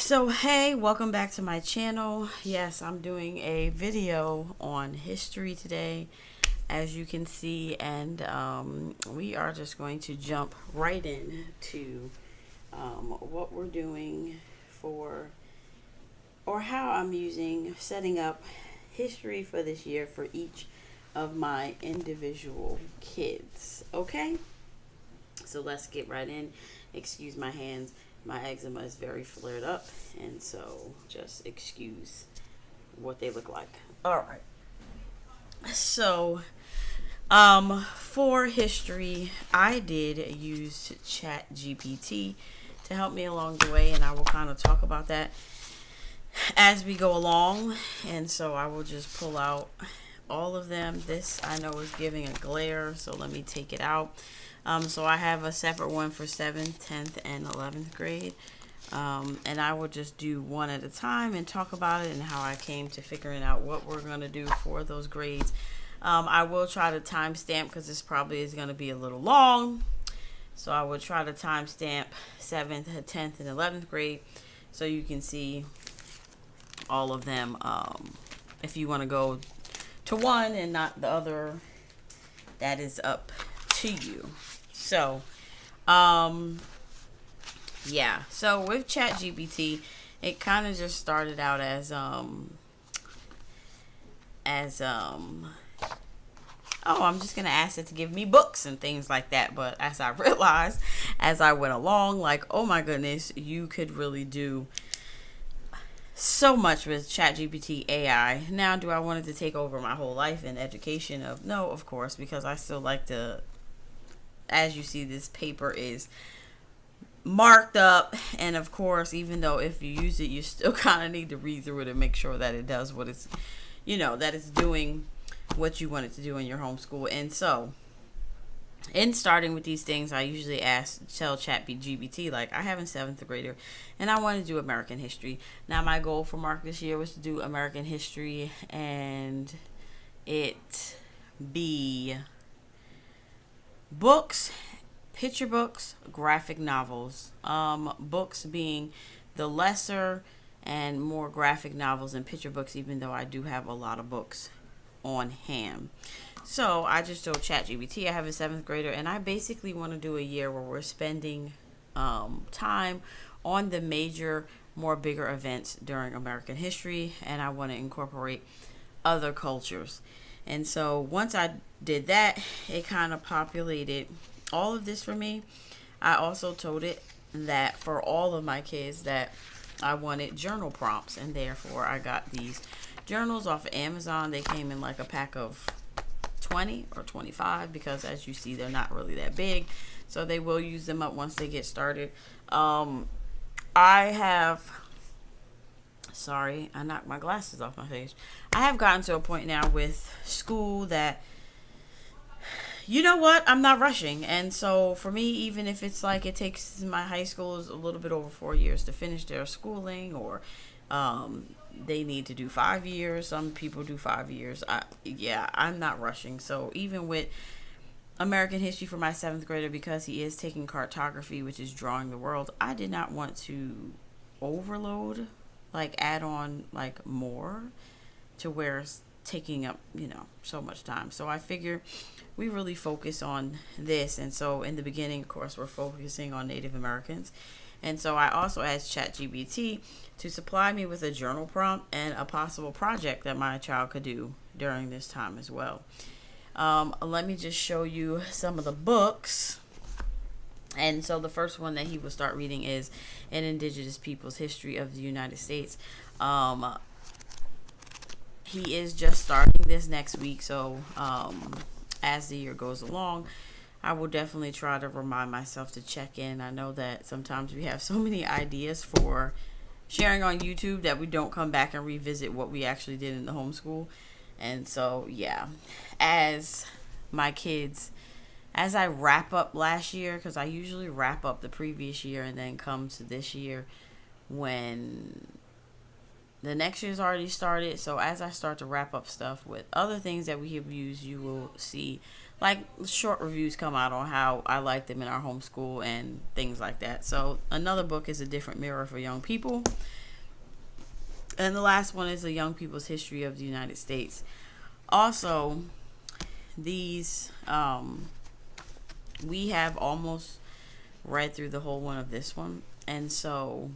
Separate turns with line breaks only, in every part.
So hey, welcome back to my channel. Yes, I'm doing a video on history today, as you can see, and we are just going to jump right in to what we're doing for, or how I'm setting up history for this year for each of my individual kids. Okay, so let's get right in. Excuse my hands. My eczema is very flared up, and so just excuse what they look like. All right. So, for history, I did use Chatgpt to help me along the way, and I will kind of talk about that as we go along. And so I will just pull out all of them. This I know is giving a glare, so let me take it out. So I have a separate one for 7th, 10th, and 11th grade. And I will just do one at a time and talk about it and how I came to figuring out what we're going to do for those grades. I will try to timestamp because this probably is going to be a little long. So I will try to timestamp 7th, 10th, and 11th grade so you can see all of them. If you want to go to one and not the other, that is up to you. So, yeah. So with ChatGPT, it kind of just started out as oh, I'm just gonna ask it to give me books and things like that. But as I realized as I went along, like, oh my goodness, you could really do so much with ChatGPT AI. Now, do I want it to take over my whole life in education? No, of course, because I still like to, as you see, this paper is marked up, and of course, even though if you use it, you still kind of need to read through it and make sure that it does what it's, that it's doing what you want it to do in your homeschool. And so, in starting with these things, I usually tell ChatGPT, like, I have a 7th grader and I want to do American history. Now, my goal for Mark this year was to do American history and it be books, picture books, graphic novels. Books being the lesser and more graphic novels, and picture books, even though I do have a lot of books on hand. So I just told ChatGPT I have a 7th grader, and I basically want to do a year where we're spending time on the major, more bigger events during American history, and I want to incorporate other cultures. And so once I did that, it kind of populated all of this for me. I also told it that for all of my kids that I wanted journal prompts, and therefore I got these journals off of Amazon. They came in like a pack of 20 or 25 because, as you see, they're not really that big, so they will use them up once they get started. Sorry, I knocked my glasses off my face. I have gotten to a point now with school that, you know what, I'm not rushing. And so for me, even if it's like it takes my high schoolers a little bit over 4 years to finish their schooling, or they need to do 5 years, some people do 5 years, I'm not rushing. So even with American history for my 7th grader, because he is taking cartography, which is drawing the world, I did not want to overload, like add on like more to where it's taking up so much time. So I figure we really focus on this. And so in the beginning, of course, we're focusing on Native Americans. And so I also asked ChatGPT to supply me with a journal prompt and a possible project that my child could do during this time as well. Let me just show you some of the books. And so the first one that he will start reading is An Indigenous People's History of the United States. He is just starting this next week, so as the year goes along, I will definitely try to remind myself to check in. I know that sometimes we have so many ideas for sharing on YouTube that we don't come back and revisit what we actually did in the homeschool. And so, yeah, as I wrap up last year, because I usually wrap up the previous year and then come to this year when the next year's already started. So as I start to wrap up stuff with other things that we have used, you will see like short reviews come out on how I like them in our homeschool and things like that. So another book is A Different Mirror for Young People. And the last one is A Young People's History of the United States. Also, these we have almost read through the whole one of this one. And so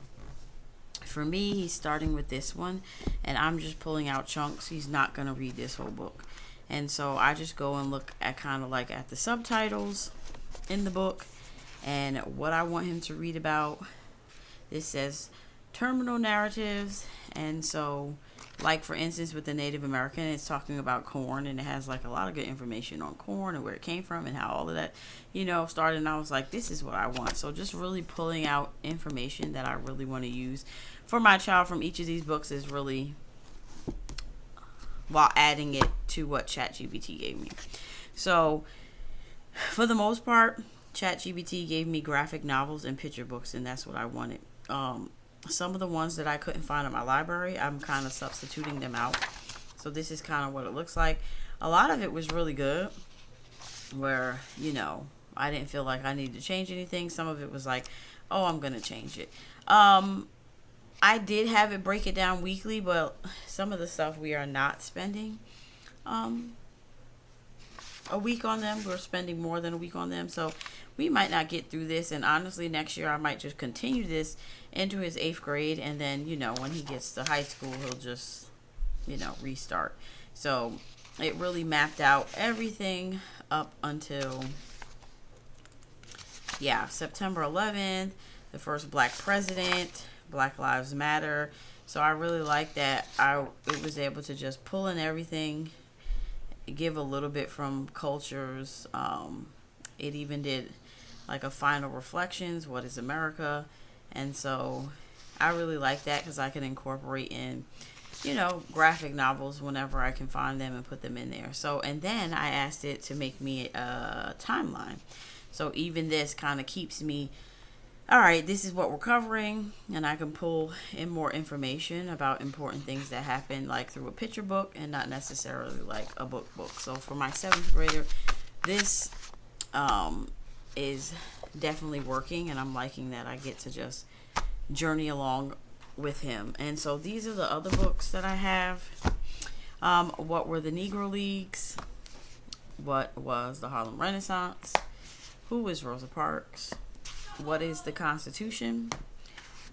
for me, he's starting with this one, and I'm just pulling out chunks. He's not going to read this whole book. And so I just go and look at kind of like at the subtitles in the book and what I want him to read about. This says terminal narratives. And so, like for instance, with the Native American, it's talking about corn, and it has like a lot of good information on corn and where it came from and how all of that, started. And I was like, this is what I want. So just really pulling out information that I really want to use for my child from each of these books is really, while adding it to what Chatgpt gave me. So for the most part, Chatgpt gave me graphic novels and picture books, and that's what I wanted. Some of the ones that I couldn't find in my library, I'm kind of substituting them out. So this is kind of what it looks like. A lot of it was really good, where, I didn't feel like I needed to change anything. Some of it was like, oh, I'm going to change it. I did have it break it down weekly, but some of the stuff we are not spending a week on them. We're spending more than a week on them. So we might not get through this. And honestly, next year I might just continue this into his 8th grade. And then, when he gets to high school, he'll just, restart. So it really mapped out everything up until, September 11th, the first Black president, Black Lives Matter. So I really like that it was able to just pull in everything, give a little bit from cultures. It even did like a final reflections, what is America? And so I really like that because I can incorporate in, graphic novels whenever I can find them and put them in there. So, and then I asked it to make me a timeline. So even this kind of keeps me, all right, this is what we're covering, and I can pull in more information about important things that happen like through a picture book and not necessarily like a book. So for my 7th grader, this is definitely working, and I'm liking that I get to just journey along with him. And so these are the other books that I have. What were the Negro Leagues? What was the Harlem Renaissance? Who was Rosa Parks? What is the Constitution?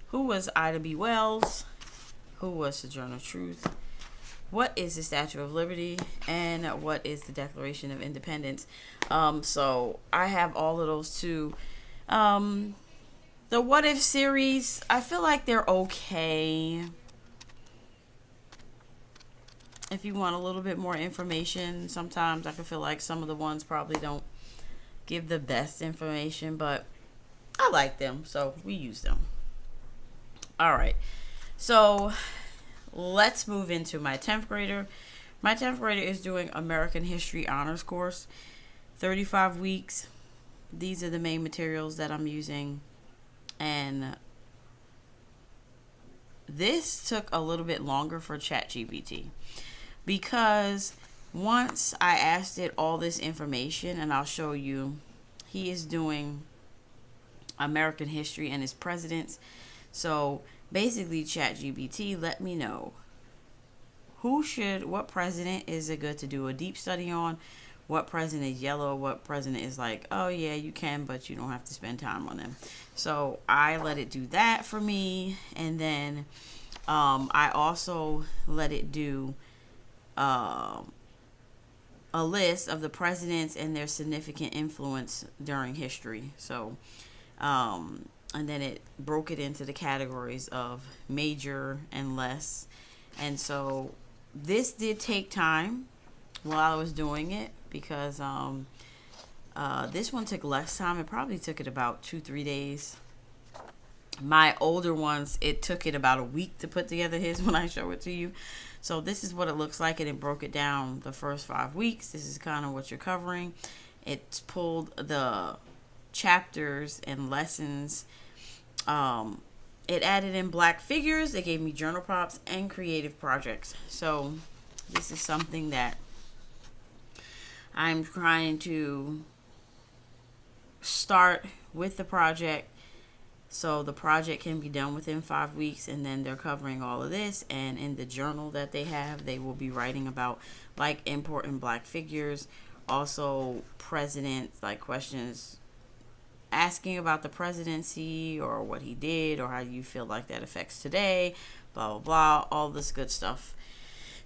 Who was Ida B. Wells? Who was Sojourner Truth? What is the Statue of Liberty? And what is the Declaration of Independence? So I have all of those too. The What If series, I feel like they're okay. If you want a little bit more information, sometimes I can feel like some of the ones probably don't give the best information, but I like them, so we use them. All right, so let's move into my 10th grader. My 10th grader is doing American History Honors Course, 35 weeks. These are the main materials that I'm using. And this took a little bit longer for ChatGPT because once I asked it all this information, and I'll show you, he is doing American history and his presidents. So basically, ChatGPT let me know what president is it good to do a deep study on, what president is yellow, what president is like, oh yeah, you can, but you don't have to spend time on them. So I let it do that for me, and then I also let it do a list of the presidents and their significant influence during history. So and then it broke it into the categories of major and less. And so this did take time while I was doing it, because this one took less time. It probably took it about 2-3 days. My older ones, it took it about a week to put together his when I show it to you. So this is what it looks like, and it broke it down the first 5 weeks. This is kind of what you're covering. It's pulled the chapters and lessons. It added in black figures. It gave me journal prompts and creative projects. So this is something that I'm trying to start with the project so the project can be done within 5 weeks, and then they're covering all of this. And in the journal that they have, they will be writing about like important black figures, also presidents, like questions asking about the presidency or what he did or how you feel like that affects today, blah blah blah, all this good stuff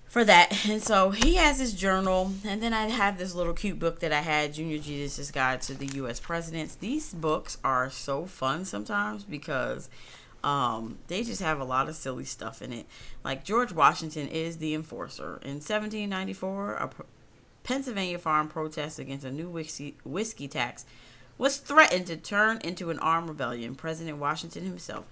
for that. And so he has his journal, and then I have this little cute book that I had, Junior Jesus' Guide to the U.S. Presidents. These books are so fun sometimes because they just have a lot of silly stuff in it. Like George Washington is the enforcer. In 1794, a Pennsylvania farm protest against a new whiskey tax was threatened to turn into an armed rebellion. President Washington himself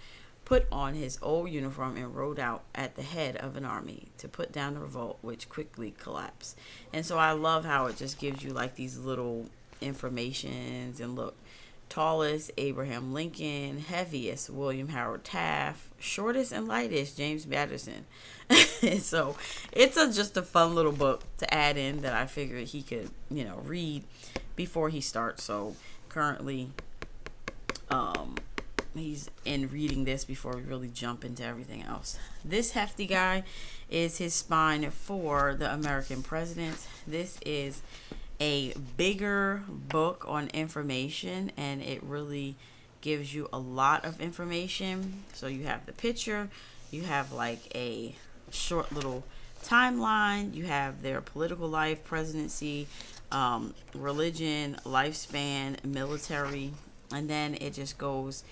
put on his old uniform and rode out at the head of an army to put down the revolt, which quickly collapsed. And so I love how it just gives you like these little informations. And look, tallest Abraham Lincoln, heaviest William Howard Taft, shortest and lightest James Madison. And so it's just a fun little book to add in that I figured he could, read before he starts. So currently, he's in reading this before we really jump into everything else. This hefty guy is his spine for the American presidents. This is a bigger book on information, and it really gives you a lot of information. So you have the picture, you have like a short little timeline, you have their political life, presidency, religion, lifespan, military, and then it just goes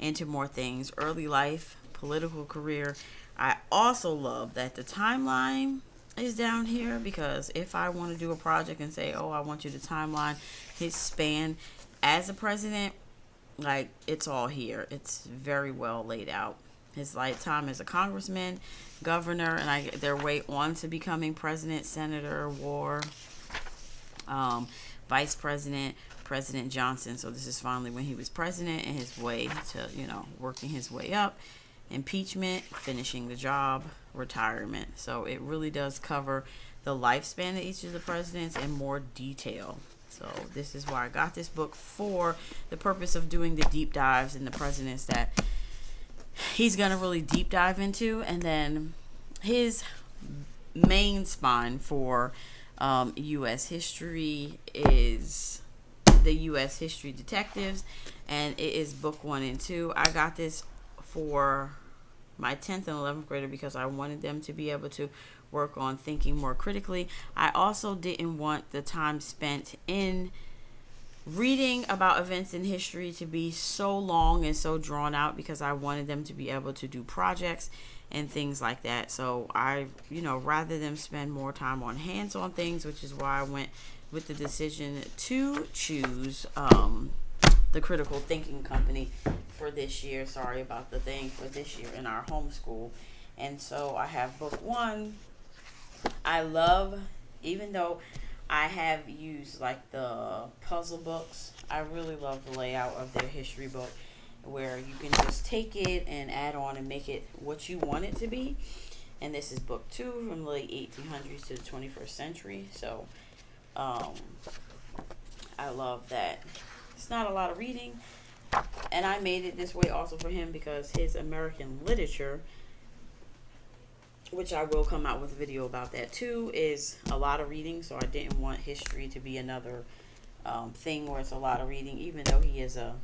into more things: early life, political career. I also love that the timeline is down here, because if I want to do a project and say, oh, I want you to timeline his span as a president, like, it's all here. It's very well laid out. His lifetime as a congressman, governor, and their way on to becoming president, senator, war, vice president, President Johnson. So this is finally when he was president, and his way to, working his way up, impeachment, finishing the job, retirement. So it really does cover the lifespan of each of the presidents in more detail. So this is why I got this book, for the purpose of doing the deep dives in the presidents that he's going to really deep dive into. And then his main spine for U.S. history is the U.S. History Detectives, and it is book 1 and 2. I got this for my 10th and 11th grader because I wanted them to be able to work on thinking more critically. I also didn't want the time spent in reading about events in history to be so long and so drawn out, because I wanted them to be able to do projects and things like that. So I, rather them spend more time on hands-on things, which is why I went with the decision to choose the Critical Thinking Company for this year. Sorry about the thing, for this year in our homeschool. And so I have book 1. I love, even though I have used like the puzzle books, I really love the layout of their history book, where you can just take it and add on and make it what you want it to be. And this is book 2, from the late 1800s to the 21st century. So I love that it's not a lot of reading, and I made it this way also for him because his American literature, which I will come out with a video about that too, is a lot of reading. So I didn't want history to be another thing where it's a lot of reading, even though he's a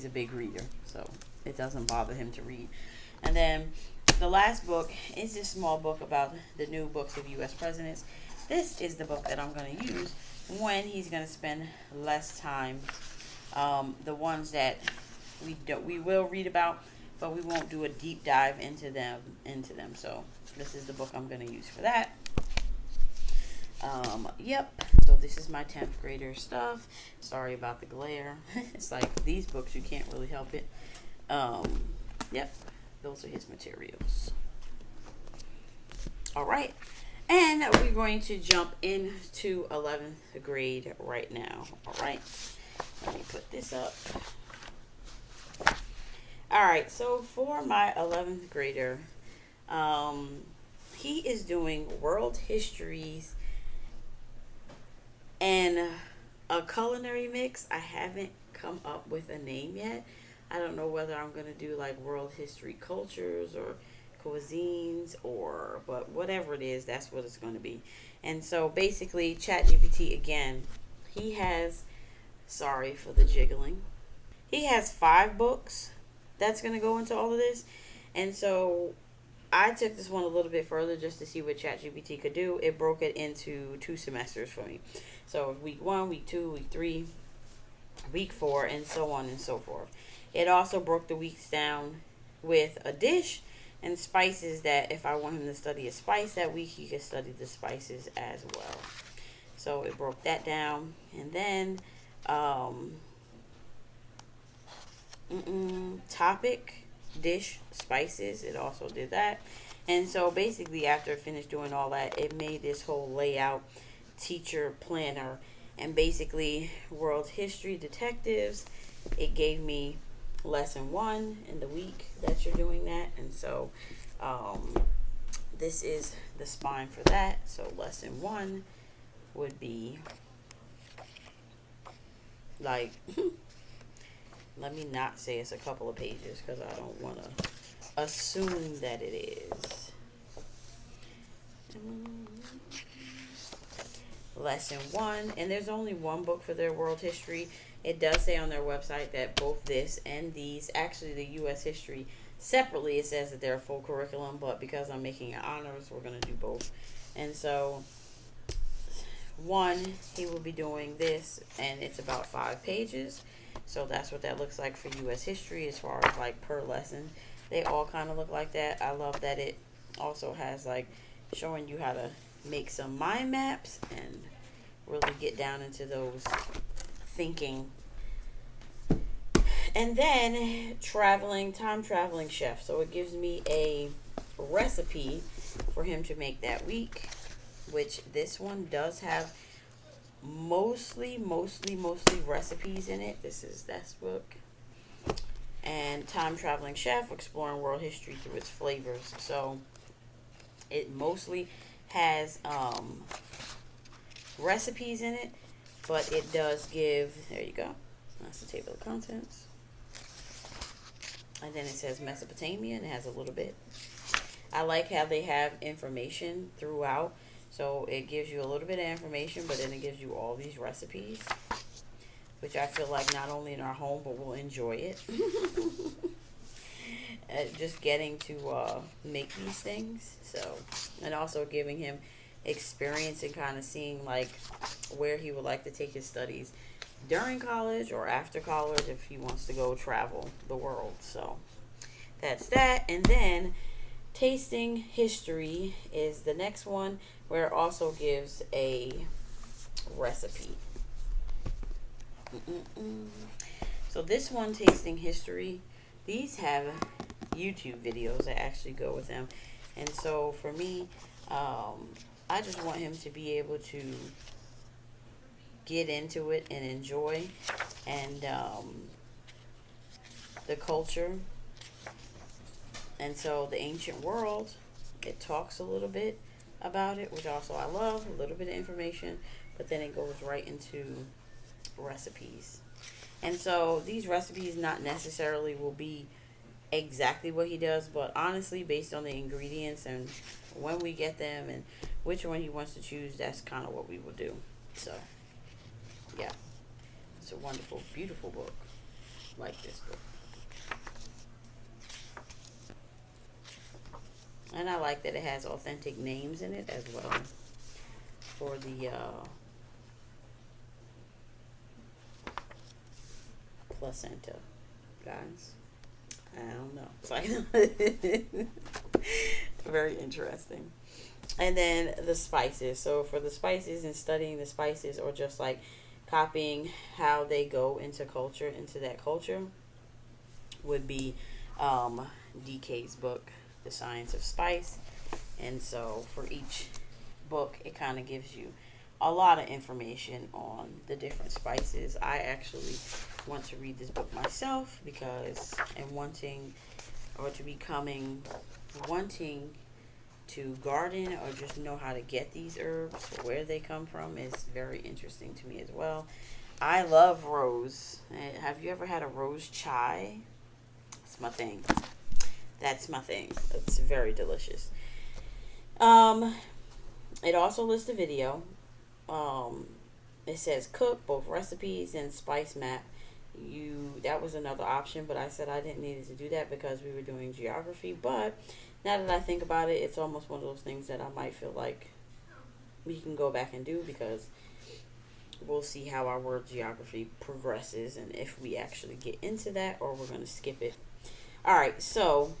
big reader, so it doesn't bother him to read. And then the last book is this small book about the new books of U.S. presidents. This is the book that I'm going to use when he's going to spend less time. The ones that we will read about, but we won't do a deep dive into them. So this is the book I'm going to use for that. Yep. So this is my 10th grader stuff. Sorry about the glare. It's like these books, you can't really help it. Yep. Those are his materials. All right. And we're going to jump into 11th grade right now. All right. Let me put this up. All right. So for my 11th grader, he is doing world histories And a culinary mix, I haven't come up with a name yet. I don't know whether I'm going to do like world history cultures or cuisines or, but whatever it is, that's what it's going to be. And so basically, ChatGPT again, he has, sorry for the jiggling, he has 5 books that's going to go into all of this. And so I took this one a little bit further just to see what ChatGPT could do. It broke it into 2 semesters for me. So week 1, week 2, week 3, week 4, and so on and so forth. It also broke the weeks down with a dish and spices that if I want him to study a spice that week, he could study the spices as well. So it broke that down. And then topic, dish, spices, it also did that. And so basically after I finished doing all that, it made this whole layout, teacher planner, and basically world history detectives. It gave me lesson 1 in the week that you're doing that. And so this is the spine for that. So lesson 1 would be like let me not say it's a couple of pages because I don't want to assume that it is. Lesson 1, and there's only one book for their world history. It does say on their website that both this and these, actually the U.S. history separately, it says that they're a full curriculum, but because I'm making it honors, we're going to do both. And so 1, he will be doing this, and it's about 5 pages. So that's what that looks like for U.S. history as far as like per lesson. They all kind of look like that. I love that it also has like showing you how to make some mind maps and really get down into those thinking. And then time traveling chef. So it gives me a recipe for him to make that week, which this one does have mostly recipes in it. This is that book. And time traveling chef, exploring world history through its flavors. So it mostly has recipes in it, but it does give, there you go, that's the table of contents. And then it says Mesopotamia, and it has a little bit. I like how they have information throughout. So it gives you a little bit of information, but then it gives you all these recipes, which I feel like not only in our home, but we'll enjoy it. Just getting to make these things. So, and also giving him experience and kind of seeing like where he would like to take his studies during college or after college if he wants to go travel the world. So that's that. And then tasting history is the next one, where it also gives a recipe. So this one, tasting history, these have YouTube videos that actually go with them. And so for me, I just want him to be able to get into it and enjoy, and the culture. And so the ancient world, it talks a little bit about it, which also I love, a little bit of information, but then it goes right into recipes. And so these recipes not necessarily will be exactly what he does, but honestly, based on the ingredients and when we get them and which one he wants to choose, that's kind of what we will do. So yeah, it's a wonderful, beautiful book, like this book. And I like that it has authentic names in it as well for the placenta, guys. I don't know. It's like very interesting. And then the spices. So for the spices and studying the spices, or just like copying how they go into culture, into that culture, would be DK's book, The Science of Spice. And so for each book, it kind of gives you a lot of information on the different spices. I actually want to read this book myself because I'm wanting, or to becoming, wanting to garden or just know how to get these herbs, where they come from, is very interesting to me as well. I love rose. Have you ever had a rose chai? It's my thing. That's my thing. It's very delicious. Um, it also lists a video. Um, it says cook both recipes and spice map. That was another option, but I said I didn't need to do that because we were doing geography. But now that I think about it, it's almost one of those things that I might feel like we can go back and do, because we'll see how our world geography progresses and if we actually get into that or we're going to skip it. All right, so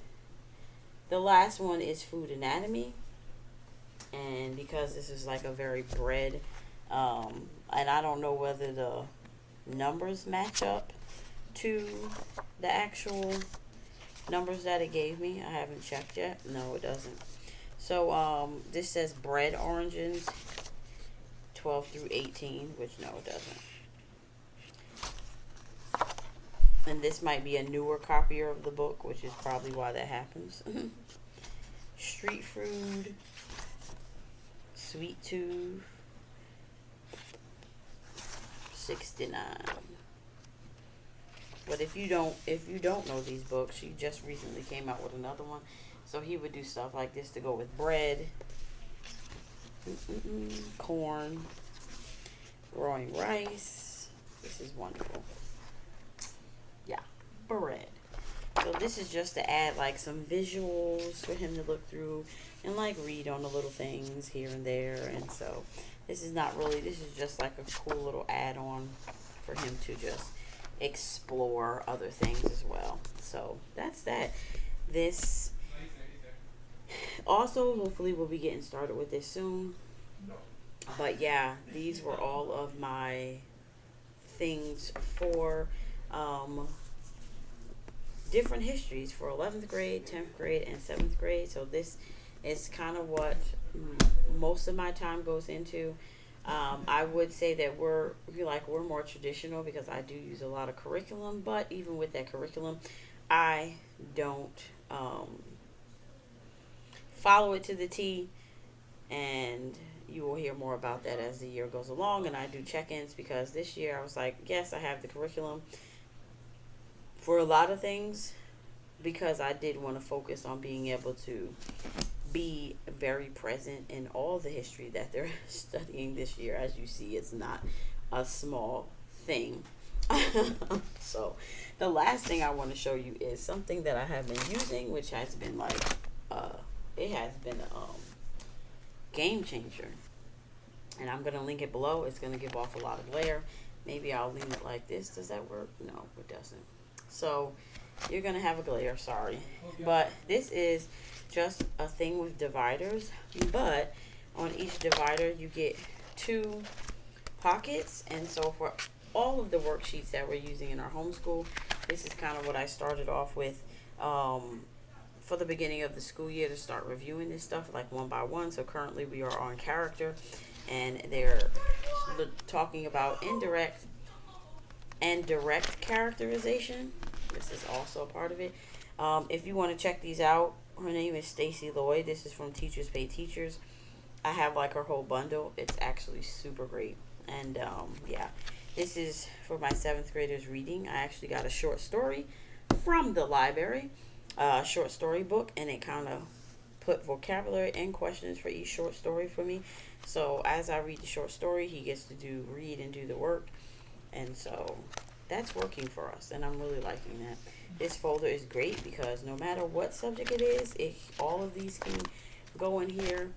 the last one is food anatomy. And because this is like a very bread, and I don't know whether the numbers match up to the actual numbers that it gave me. I haven't checked yet. No, it doesn't. So this says bread origins 12 through 18, which no, it doesn't. And this might be a newer copier of the book, which is probably why that happens. Street food, sweet tooth, 69. But if you don't know these books, she just recently came out with another one. So he would do stuff like this to go with bread, corn, growing rice. This is wonderful. Yeah, bread. So this is just to add like some visuals for him to look through and like read on the little things here and there. And so this is just like a cool little add-on for him to just explore other things as well. So that's that. This also, hopefully we'll be getting started with this soon. But yeah, these were all of my things for different histories for 11th grade, 10th grade, and 7th grade. So this is kind of what most of my time goes into. I would say that we're more traditional because I do use a lot of curriculum, but even with that curriculum, I don't follow it to the T, and you will hear more about that as the year goes along. And I do check-ins because this year I was like, yes, I have the curriculum for a lot of things, because I did want to focus on being able to be very present in all the history that they're studying this year. As you see, it's not a small thing. So the last thing I want to show you is something that I have been using, which has been like it has been a game changer, and I'm gonna link it below. It's gonna give off a lot of glare. Maybe I'll lean it like this. Does that work? No, it doesn't. So you're gonna have a glare, sorry. But this is just a thing with dividers, but on each divider you get 2 pockets. And so for all of the worksheets that we're using in our homeschool, this is kind of what I started off with for the beginning of the school year, to start reviewing this stuff like one by one. So currently we are on character, and they're talking about indirect and direct characterization. This is also a part of it. If you want to check these out, her name is Stacy Lloyd. This is from Teachers Pay Teachers. I have like her whole bundle. It's actually super great. And yeah, this is for my 7th graders reading. I actually got a short story from the library, short story book, and it kind of put vocabulary and questions for each short story for me. So as I read the short story, he gets to read and do the work. And so that's working for us, and I'm really liking that. This folder is great because no matter what subject it is, all of these can go in here,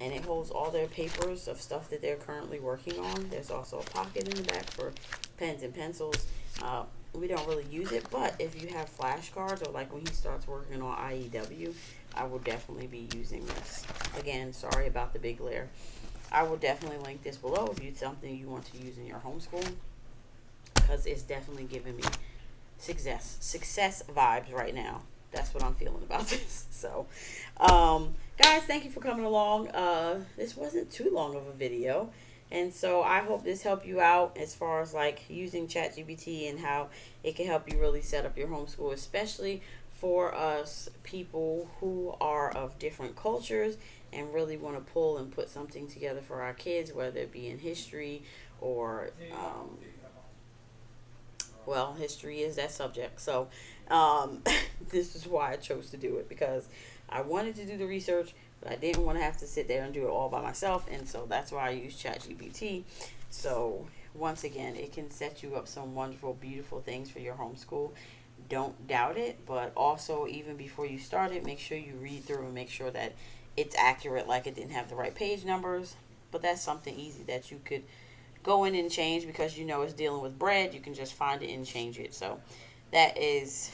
and it holds all their papers of stuff that they're currently working on. There's also a pocket in the back for pens and pencils. We don't really use it, but if you have flashcards, or like when he starts working on IEW, I will definitely be using this. Again, sorry about the big glare. I will definitely link this below if it's something you want to use in your homeschool, because it's definitely giving me success vibes right now. That's what I'm feeling about this. So guys, thank you for coming along. This wasn't too long of a video, and so I hope this helped you out as far as like using Chatgpt and how it can help you really set up your homeschool, especially for us people who are of different cultures and really want to pull and put something together for our kids, whether it be in history or well, history is that subject. So, um, this is why I chose to do it, because I wanted to do the research, but I didn't want to have to sit there and do it all by myself. And so that's why I use Chatgpt. So, once again, it can set you up some wonderful, beautiful things for your homeschool. Don't doubt it, but also, even before you start it, make sure you read through and make sure that it's accurate, like it didn't have the right page numbers. But that's something easy that you could go in and change, because you know it's dealing with bread. You can just find it and change it. So that is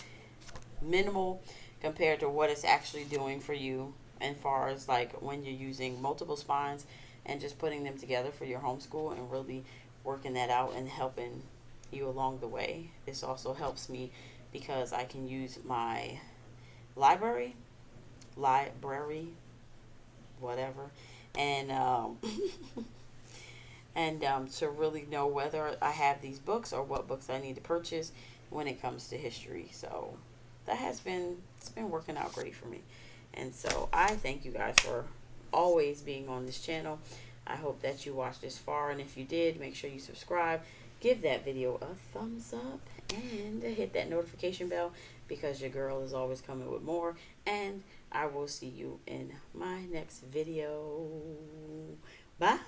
minimal compared to what it's actually doing for you, and far as like when you're using multiple spines and just putting them together for your homeschool and really working that out and helping you along the way. This also helps me because I can use my library, whatever, and to really know whether I have these books or what books I need to purchase when it comes to history. So it's been working out great for me. And so I thank you guys for always being on this channel. I hope that you watched this far, and if you did, make sure you subscribe, give that video a thumbs up, and hit that notification bell, because your girl is always coming with more. And I will see you in my next video. Bye.